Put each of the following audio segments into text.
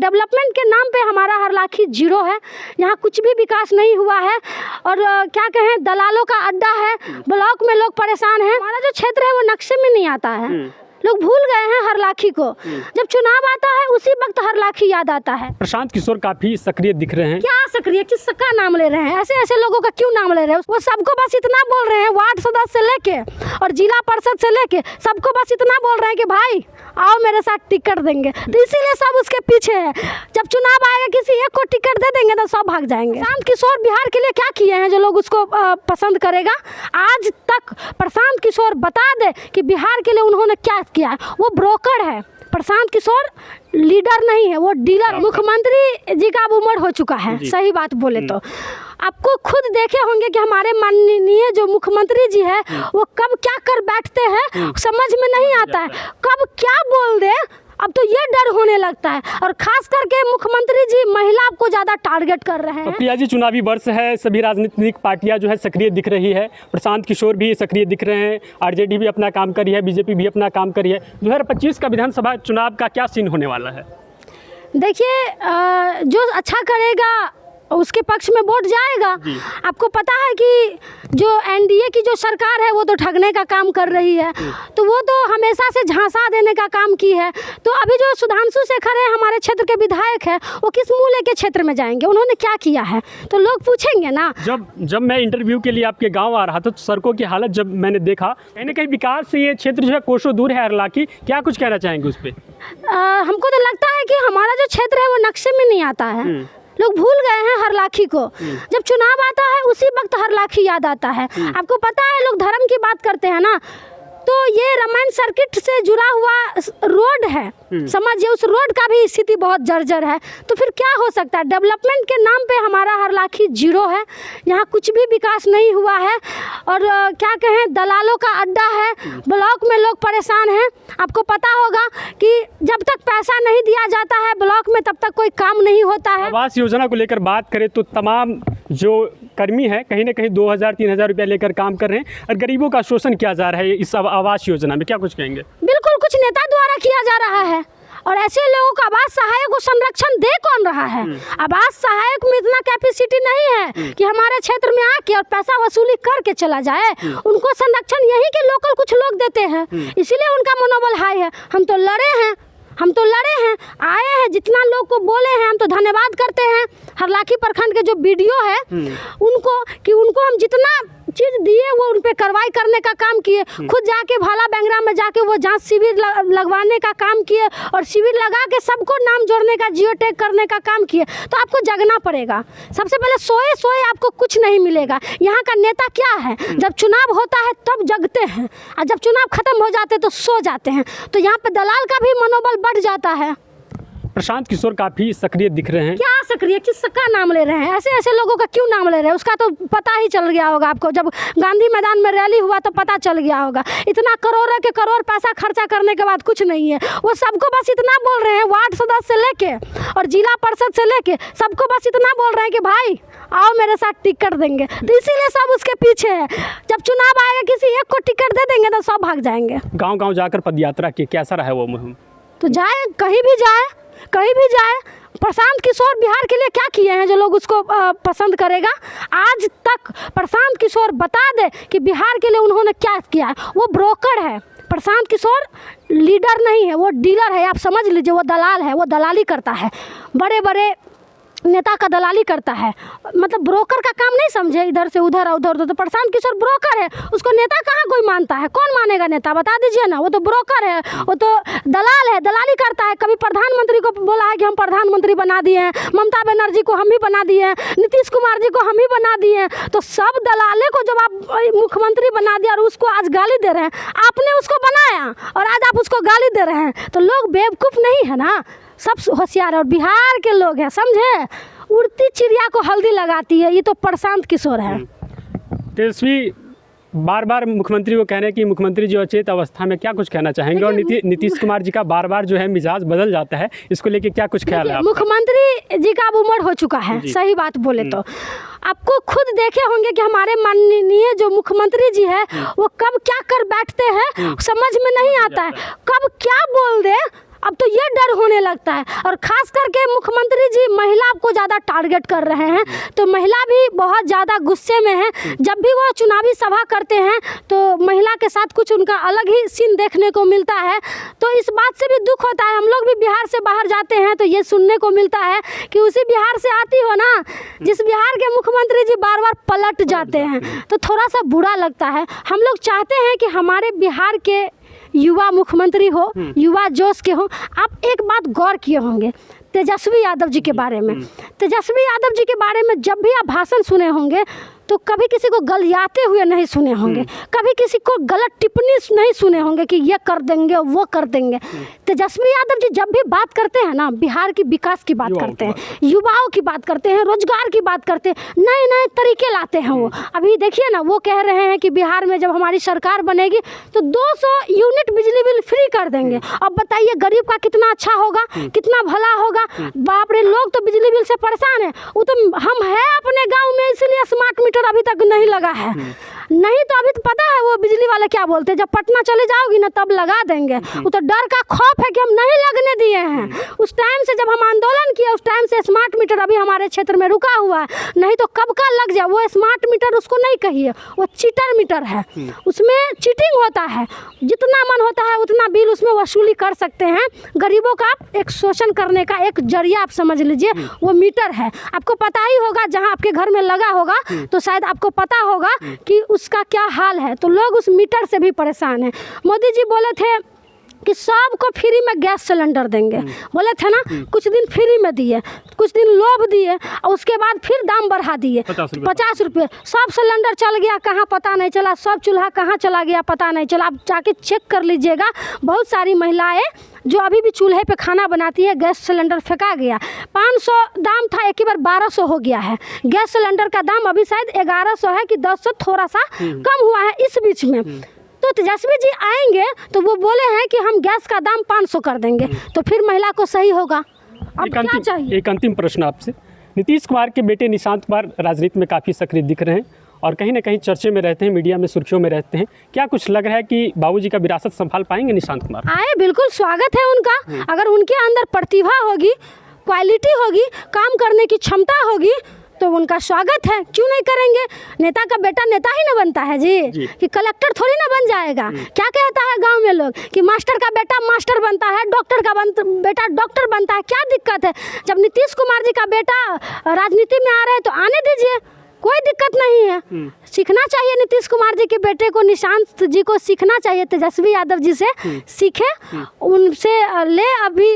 Development के नाम पे हमारा हरलाखी जीरो है। यहाँ कुछ भी विकास नहीं हुआ है और क्या कहें, दलालों का अड्डा है। ब्लॉक में लोग परेशान हैं। हमारा जो क्षेत्र है वो नक्शे में नहीं आता है। लोग भूल गए हैं हरलाखी को। जब चुनाव आता है उसी वक्त हरलाखी याद आता है। प्रशांत किशोर काफी सक्रिय दिख रहे हैं। क्या सक्रिय, किसका नाम ले रहे हैं? ऐसे ऐसे लोगों का क्यों नाम ले रहे हैं? वो सबको बस इतना बोल रहे हैं, वार्ड सदस्य से लेके और जिला परिषद से लेके सबको बस इतना बोल रहे हैं कि भाई आओ मेरे साथ टिकट देंगे। तो इसीलिए सब उसके पीछे है। जब चुनाव आएगा किसी एक को टिकट दे देंगे तो सब भाग जाएंगे। प्रशांत किशोर बिहार के लिए क्या किए हैं जो लोग उसको पसंद करेगा? आज तक प्रशांत किशोर बता दे कि बिहार के लिए उन्होंने क्या किया है। वो ब्रोकर है। प्रशांत किशोर लीडर नहीं है, वो डीलर। मुख्यमंत्री जी का अब उम्र हो चुका है, सही बात बोले तो। आपको खुद देखे होंगे कि हमारे माननीय जो मुख्यमंत्री जी है वो कब क्या कर बैठते हैं समझ में नहीं आता है, कब क्या बोल दे। अब तो ये डर होने लगता है और खास करके मुख्यमंत्री जी महिला को ज़्यादा टारगेट कर रहे हैं। प्रिया जी, चुनावी वर्ष है, सभी राजनीतिक पार्टियां जो है सक्रिय दिख रही है। प्रशांत किशोर भी सक्रिय दिख रहे हैं, आरजेडी भी अपना काम करी है, बीजेपी भी अपना काम करी है। 2025 का विधानसभा चुनाव का क्या सीन होने वाला है? देखिए, जो अच्छा करेगा उसके पक्ष में वोट जाएगा। आपको पता है कि जो एनडीए की जो सरकार है वो तो ठगने का काम कर रही है, तो वो तो हमेशा से झांसा देने का काम की है। तो अभी जो सुधांशु शेखर है हमारे क्षेत्र के विधायक है, वो किस मूल्य के क्षेत्र में जाएंगे? उन्होंने क्या किया है तो लोग पूछेंगे ना। जब मैं इंटरव्यू के लिए आपके गाँव आ रहा था तो सड़कों की हालत जब मैंने देखा, कहीं ना कहीं विकास से ये क्षेत्र जो है कोसों दूर है हरलाखी। क्या कुछ कहना चाहेंगे उस पर? हमको तो लगता है कि हमारा जो क्षेत्र है वो नक्शे में नहीं आता है। लोग भूल गए हैं हरलाखी को। जब चुनाव आता है उसी वक्त हरलाखी याद आता है। आपको पता है, लोग धर्म की बात करते हैं ना, तो ये रामायण सर्किट से जुड़ा हुआ रोड है, समझिए। उस रोड का भी स्थिति बहुत जर्जर है। तो फिर क्या हो सकता है? डेवलपमेंट के नाम पे हमारा हरलाखी जीरो है। यहाँ कुछ भी विकास नहीं हुआ है और क्या कहें, दलालों का अड्डा है। ब्लॉक में लोग परेशान हैं। आपको पता होगा कि जब तक पैसा नहीं दिया जाता है ब्लॉक में तब तक कोई काम नहीं होता है। आवास योजना को लेकर बात करें तो तमाम जो कर्मी हैं कहीं ना कहीं 2000-3000 रुपया लेकर काम कर रहे हैं और गरीबों का शोषण किया जा रहा है इस आवास योजना में। क्या कुछ कहेंगे? बिल्कुल, कुछ नेता द्वारा किया जा रहा है और ऐसे लोगों को आवास सहायक को संरक्षण दे कौन रहा है? आवास सहायक में इतना कैपेसिटी नहीं है कि हमारे क्षेत्र में आके और पैसा वसूली करके चला जाए। उनको संरक्षण यहीं के लोकल कुछ लोग देते हैं, इसीलिए उनका मनोबल हाई है। हम तो लड़े हैं, आए हैं, जितना लोग को बोले हैं हम तो धन्यवाद करते हैं हरलाखी प्रखंड के जो बीडीओ है उनको, कि उनको हम जितना चीज़ दिए वो उन पे कार्रवाई करने का काम किए। खुद जाके भाला बेंगरा में जाके वो जांच शिविर लगवाने का काम किए और शिविर लगा के सबको नाम जोड़ने का, जियो टैग करने का काम किए। तो आपको जगना पड़ेगा। सबसे पहले सोए आपको कुछ नहीं मिलेगा। यहाँ का नेता क्या है, जब चुनाव होता है तब जगते हैं और जब चुनाव खत्म हो जाते तो सो जाते हैं। तो यहाँ पे दलाल का भी मनोबल बढ़ जाता है। प्रशांत किशोर काफी सक्रिय दिख रहे हैं। क्या सक्रिय, किसका नाम ले रहे हैं? ऐसे ऐसे लोगों का क्यों नाम ले रहे हैं? उसका तो पता ही चल गया होगा आपको। जब गांधी मैदान में रैली हुआ तो पता चल गया होगा। इतना करोड़ों के करोड़ पैसा खर्चा करने के बाद कुछ नहीं है। वो सबको बस इतना बोल रहे हैं, वार्ड सदस्य से लेके और जिला परिषद से लेके सबको बस इतना बोल रहे हैं कि भाई आओ मेरे साथ टिकट देंगे। तो इसीलिए सब उसके पीछे है। जब चुनाव आएगा किसी एक को टिकट दे देंगे तो सब भाग जाएंगे। गाँव जाकर पदयात्रा की कैसा रहा वो मुहिम? तो जाए, कहीं भी जाए। प्रशांत किशोर बिहार के लिए क्या किए हैं जो लोग उसको पसंद करेगा? आज तक प्रशांत किशोर बता दे कि बिहार के लिए उन्होंने क्या किया है। वो ब्रोकर है। प्रशांत किशोर लीडर नहीं है, वो डीलर है। आप समझ लीजिए, वो दलाल है। वो दलाली करता है, बड़े बड़े नेता का दलाली करता है। मतलब ब्रोकर का काम नहीं समझे, इधर से उधर उधर। तो प्रशांत किशोर ब्रोकर है, उसको नेता कहाँ कोई मानता है? कौन मानेगा नेता? बता दीजिए ना। वो तो ब्रोकर है, वो तो दलाल है, दलाली करता है। कभी प्रधानमंत्री को बोला है कि हम प्रधानमंत्री बना दिए हैं, ममता बनर्जी को हम ही बना दिए हैं, नीतीश कुमार जी को हम ही बना दिए हैं। तो सब दलाले को जब आप मुख्यमंत्री बना दिया और उसको आज गाली दे रहे हैं, आपने उसको बनाया और आज आप उसको गाली दे रहे हैं, तो लोग बेवकूफ़ नहीं है ना, सब होशियार है। और बिहार के लोग हैं, समझे। उड़ती चिड़िया को हल्दी लगाती है, ये तो प्रशांत किशोर है। तेजस्वी बार बार मुख्यमंत्री को कह रहे हैं कि मुख्यमंत्री जो अचेत अवस्था में, क्या कुछ कहना चाहेंगे? और नीतीश कुमार जी का बार बार जो है मिजाज बदल जाता है, इसको लेके क्या कुछ ख्याल है? मुख्यमंत्री जी का अब उम्र हो चुका है, सही बात बोले तो। आपको खुद देखे होंगे कि हमारे माननीय जो मुख्यमंत्री जी है वो कब क्या कर बैठते हैं समझ में नहीं आता है, कब क्या बोल दे। अब तो ये डर होने लगता है। और ख़ास करके मुख्यमंत्री जी महिला को ज़्यादा टारगेट कर रहे हैं, तो महिला भी बहुत ज़्यादा गुस्से में है। जब भी वो चुनावी सभा करते हैं तो महिला के साथ कुछ उनका अलग ही सीन देखने को मिलता है। तो इस बात से भी दुख होता है। हम लोग भी बिहार से बाहर जाते हैं तो ये सुनने को मिलता है कि उसी बिहार से आती हो ना जिस बिहार के मुख्यमंत्री जी बार बार पलट जाते हैं, तो थोड़ा सा बुरा लगता है। हम लोग चाहते हैं कि हमारे बिहार के युवा मुख्यमंत्री हो, युवा जोश के हो। आप एक बात गौर किए होंगे तेजस्वी यादव जी के बारे में। तेजस्वी यादव जी के बारे में जब भी आप भाषण सुने होंगे तो कभी किसी को गलियाते हुए नहीं सुने होंगे, कभी किसी को गलत टिप्पणी नहीं सुने होंगे कि ये कर देंगे वो कर देंगे। तेजस्वी यादव जी जब भी बात करते हैं ना, बिहार की विकास की बात करते हैं, युवाओं की बात करते हैं, रोजगार की बात करते हैं, नए नए तरीके लाते हैं वो। अभी देखिए ना, वो कह रहे हैं कि बिहार में जब हमारी सरकार बनेगी तो 200 यूनिट बिजली बिल फ्री कर देंगे। अब बताइए गरीब का कितना अच्छा होगा, कितना भला होगा। बाप रे, लोग तो बिजली बिल से परेशान है। वो तो हम है अपने गाँव में, इसलिए स्मार्ट मीटर अभी तक नहीं लगा है। नहीं तो अभी तो पता है वो बिजली वाले क्या बोलते हैं, जब पटना चले जाओगी ना तब लगा देंगे। वो तो डर का खौफ है कि हम नहीं लगने दिए हैं। उस टाइम से जब हम आंदोलन किए उस टाइम से स्मार्ट मीटर अभी हमारे क्षेत्र में रुका हुआ है, नहीं तो कब का लग जाए। वो स्मार्ट मीटर उसको नहीं कहिए, वो चीटर मीटर है, उसमें चीटिंग होता है। जितना मन होता है उतना बिल उसमें वसूली कर सकते हैं। गरीबों का एक शोषण करने का एक जरिया आप समझ लीजिए वो मीटर है। आपको पता ही होगा, जहाँ आपके घर में लगा होगा तो शायद आपको पता होगा कि उसका क्या हाल है। तो लोग उस मीटर से भी परेशान हैं। मोदी जी बोले थे कि सबको फ्री में गैस सिलेंडर देंगे, बोले थे ना। कुछ दिन फ्री में दिए, कुछ दिन लोभ दिए और उसके बाद फिर दाम बढ़ा दिए 50 रुपये। सब सिलेंडर चल गया कहाँ पता नहीं चला, सब चूल्हा कहाँ चला गया पता नहीं चला। आप जाके चेक कर लीजिएगा, बहुत सारी महिलाएं जो अभी भी चूल्हे पे खाना बनाती है, गैस सिलेंडर फेंका गया। 500 दाम था, एक ही बार 1200 हो गया है। गैस सिलेंडर का दाम अभी शायद 1100 है कि 1000 थोड़ा सा कम हुआ है इस बीच में। तो तेजस्वी जी आएंगे तो वो बोले हैं कि हम गैस का दाम 500 कर देंगे, तो फिर महिला को सही होगा। अब क्या चाहिए? एक अंतिम प्रश्न आपसे। नीतीश कुमार के बेटे निशांत कुमार राजनीति में काफ़ी सक्रिय दिख रहे हैं और कहीं ना कहीं चर्चे में रहते हैं, मीडिया में सुर्खियों में रहते हैं। क्या कुछ लग रहा है कि बाबूजी का विरासत संभाल पाएंगे निशांत कुमार? आए, बिल्कुल स्वागत है उनका। अगर उनके अंदर प्रतिभा होगी, क्वालिटी होगी, काम करने की क्षमता होगी तो उनका स्वागत है। क्यों नहीं करेंगे? नेता का बेटा नेता ही ना बनता है जी, कि कलेक्टर थोड़ी ना बन जाएगा। क्या कहता है गांव में लोग कि मास्टर का बेटा मास्टर बनता है, डॉक्टर का बेटा डॉक्टर बनता है। क्या दिक्कत है? जब नीतीश कुमार जी का बेटा राजनीति में आ रहे हैं तो आने दीजिए, कोई दिक्कत नहीं है। सीखना चाहिए नीतीश कुमार जी के बेटे को, निशांत जी को सीखना चाहिए। तेजस्वी यादव जी से सीखे, उनसे ले अभी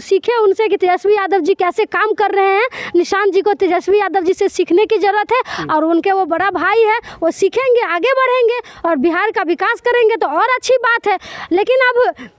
सीखे उनसे कि तेजस्वी यादव जी कैसे काम कर रहे हैं। निशांत जी को तेजस्वी यादव जी से सीखने की ज़रूरत है और उनके वो बड़ा भाई है, वो सीखेंगे, आगे बढ़ेंगे और बिहार का विकास करेंगे तो और अच्छी बात है। लेकिन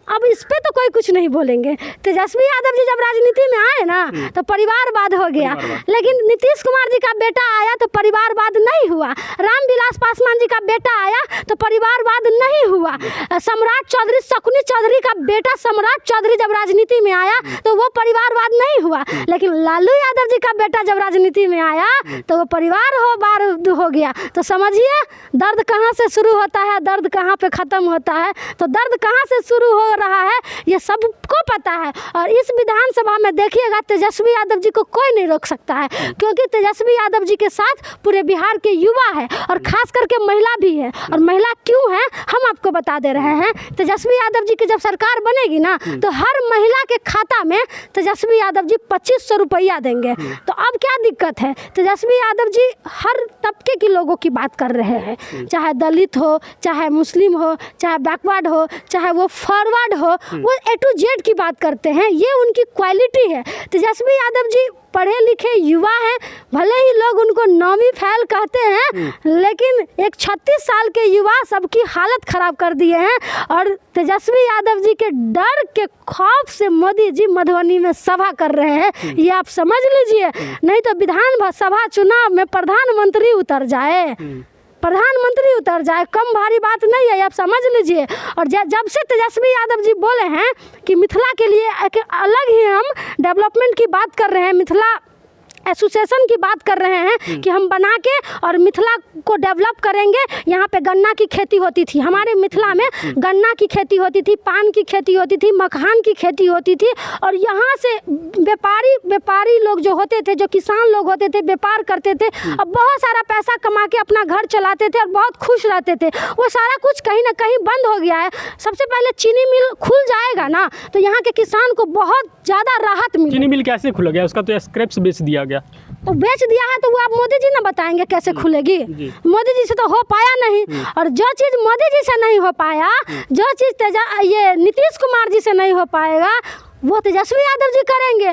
अब इस पर तो कोई कुछ नहीं बोलेंगे। तेजस्वी यादव जी जब राजनीति में आए ना तो परिवारवाद हो गया, लेकिन नीतीश कुमार जी का बेटा आया तो परिवारवाद नहीं हुआ। रामविलास पासवान जी का बेटा आया तो परिवारवाद नहीं हुआ। सम्राट चौधरी, शकुनी चौधरी का बेटा सम्राट चौधरी जब राजनीति में आया तो वो परिवारवाद नहीं हुआ। लेकिन लालू यादव जी का बेटा जब राजनीति में आया तो वो परिवारवाद हो गया। तो समझिए दर्द कहाँ से शुरू होता है, दर्द कहाँ पे ख़त्म होता है। तो दर्द कहाँ से शुरू हो रहा है ये सबको पता है। और इस विधानसभा में देखिएगा तेजस्वी यादव जी को कोई नहीं रोक सकता है, क्योंकि तेजस्वी यादव जी के साथ पूरे बिहार के युवा है और खास करके महिला भी है। और महिला क्यों है हम आपको बता दे रहे हैं। तेजस्वी यादव जी की जब सरकार बनेगी ना तो हर महिला के खाता में तेजस्वी यादव जी 2500 रुपया देंगे। तो अब क्या दिक्कत है? तेजस्वी यादव जी हर तबके के लोगों की बात कर रहे हैं, चाहे दलित हो, चाहे मुस्लिम हो, चाहे बैकवर्ड हो, चाहे वो फॉरवर्ड हो, वो A to Z की बात करते हैं। ये उनकी क्वालिटी है। तेजस्वी यादव जी पढ़े लिखे युवा हैं, भले ही लोग उनको नौवीं फैल कहते हैं, लेकिन एक 36 साल के युवा सबकी हालत खराब कर दिए हैं। और तेजस्वी यादव जी के डर के खौफ से मोदी जी मधुबनी में सभा कर रहे हैं, ये आप समझ लीजिए। नहीं तो विधानसभा चुनाव में प्रधानमंत्री उतर जाए, प्रधानमंत्री उतर जाए, कम भारी बात नहीं है, आप समझ लीजिए। और जब से तेजस्वी यादव जी बोले हैं कि मिथिला के लिए एक अलग ही हम डेवलपमेंट की बात कर रहे हैं, मिथिला एसोसिएशन की बात कर रहे हैं कि हम बना के और मिथिला को डेवलप करेंगे। यहाँ पे गन्ना की खेती होती थी, हमारे मिथिला में गन्ना की खेती होती थी, पान की खेती होती थी, मखान की खेती होती थी। और यहाँ से व्यापारी लोग जो होते थे, जो किसान लोग होते थे, व्यापार करते थे, अब बहुत सारा पैसा कमा के अपना घर चलाते थे और बहुत खुश रहते थे। वो सारा कुछ कहीं ना कहीं बंद हो गया है। सबसे पहले चीनी मिल खुल जाएगा ना तो यहाँ के किसान को बहुत ज़्यादा राहत मिलेगी। चीनी मिल कैसे खुल गया? उसका तो स्क्रैप्स बेच दिया गया। तो बेच दिया है तो वो आप मोदी जी ना बताएंगे कैसे खुलेगी? मोदी जी से तो हो पाया नहीं। और जो चीज़ मोदी जी से नहीं हो पाया, जो चीज़ ये नीतीश कुमार जी से नहीं हो पाएगा, वो तेजस्वी यादव जी करेंगे।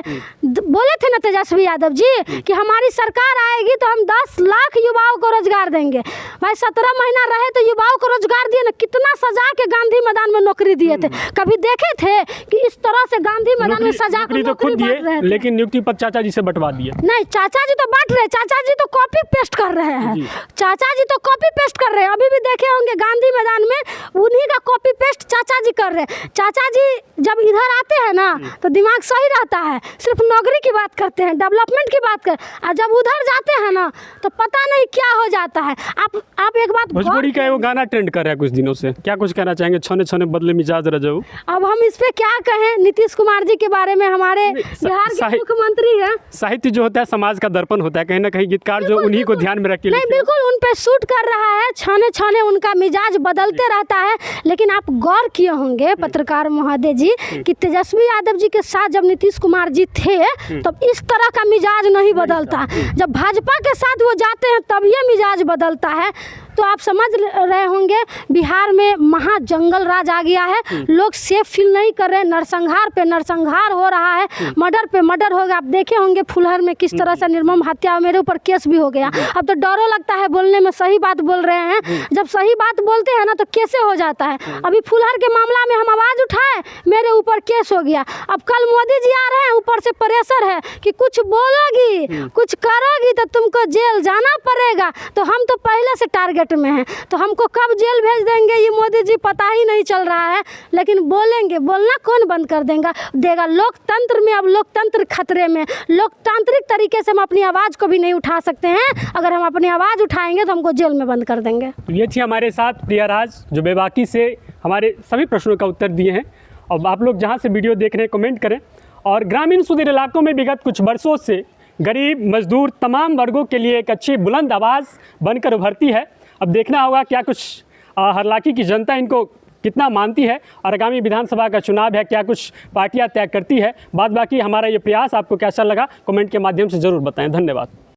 बोले थे ना तेजस्वी यादव जी कि हमारी सरकार आएगी तो हम 10 लाख युवाओं को रोजगार देंगे। भाई 17 महीना रहे तो युवाओं को रोजगार दिए ना, कितना सजा के गांधी मैदान में नौकरी दिए थे। कभी देखे थे कि इस तरह से गांधी मैदान में सजा के तो खुद दिए, लेकिन नियुक्ति पद चाचा जी से बंटवा दिए। नहीं, चाचा जी तो बांट रहे, चाचा जी तो कॉपी पेस्ट कर रहे हैं। चाचा जी तो कॉपी पेस्ट कर रहे हैं। अभी भी देखे होंगे गांधी मैदान में उन्हीं का कॉपी पेस्ट चाचा जी कर रहे हैं। चाचा जी जब इधर आते हैं ना तो दिमाग सही रहता है, सिर्फ नौकरी की बात करते हैं, डेवलपमेंट की बात कर। और जब उधर जाते हैं ना तो पता नहीं क्या हो जाता है। आप एक बात, भोजपुरी का वो गाना ट्रेंड कर रहा है कुछ दिनों से, क्या कुछ कहना चाहेंगे? छने छने बदले मिजाज रजऊ। अब हम इस पे क्या कहें? नीतीश कुमार जी के बारे में, हमारे बिहार के मुख्यमंत्री हैं। साहित्य जो होता है समाज का दर्पण होता है, कहीं ना कहीं गीतकार जो उन्हीं को ध्यान में रख के नहीं, बिल्कुल उन पे शूट कर रहा है। छाने छाने उनका मिजाज बदलते रहता है। लेकिन आप गौर किए होंगे पत्रकार महोदय जी कि तेजस्वी यादव जी के साथ जब नीतीश कुमार जी थे तब इस तरह का मिजाज नहीं बदलता। जब भाजपा के साथ वो जाते हैं तब ये मिजाज बदलता है। तो आप समझ रहे होंगे बिहार में महा जंगल राज आ गया है। लोग सेफ फील नहीं कर रहे, नरसंहार पे नरसंहार हो रहा है, मर्डर पे मर्डर हो गया। आप देखे होंगे फुलहर में किस तरह से निर्मम हत्या, मेरे ऊपर केस भी हो गया। अब तो डरो लगता है बोलने में, सही बात बोल रहे हैं। जब सही बात बोलते हैं ना तो कैसे हो जाता है। अभी फुलहर के मामला में हम आवाज़ उठाए, मेरे ऊपर केस हो गया। अब कल मोदी जी आ रहे हैं, ऊपर से प्रेशर है कि कुछ बोलोगी, कुछ करोगी तो तुमको जेल जाना पड़ेगा। तो हम तो पहले से टारगेट में हैं, तो हमको कब जेल भेज देंगे ये मोदी जी पता ही नहीं चल रहा है। लेकिन बोलेंगे, बोलना कौन बंद कर देगा? लोकतंत्र में अब लोकतंत्र खतरे में। लोकतांत्रिक तरीके से हम अपनी आवाज़ को भी नहीं उठा सकते हैं। अगर हम अपनी आवाज़ उठाएंगे तो हमको जेल में बंद कर देंगे। ये थी हमारे साथ प्रिया राज, जो बेबाकी से हमारे सभी प्रश्नों का उत्तर दिए हैं। अब आप लोग जहाँ से वीडियो देख रहे हैं कमेंट करें। और ग्रामीण सुदूर इलाकों में विगत कुछ वर्षों से गरीब, मजदूर, तमाम वर्गों के लिए एक अच्छी बुलंद आवाज़ बनकर उभरती है। अब देखना होगा क्या कुछ हरलाखी की जनता इनको कितना मानती है और आगामी विधानसभा का चुनाव है, क्या कुछ पार्टियां तय करती है। बाद बाकी हमारा ये प्रयास आपको कैसा लगा कमेंट के माध्यम से ज़रूर बताएं। धन्यवाद।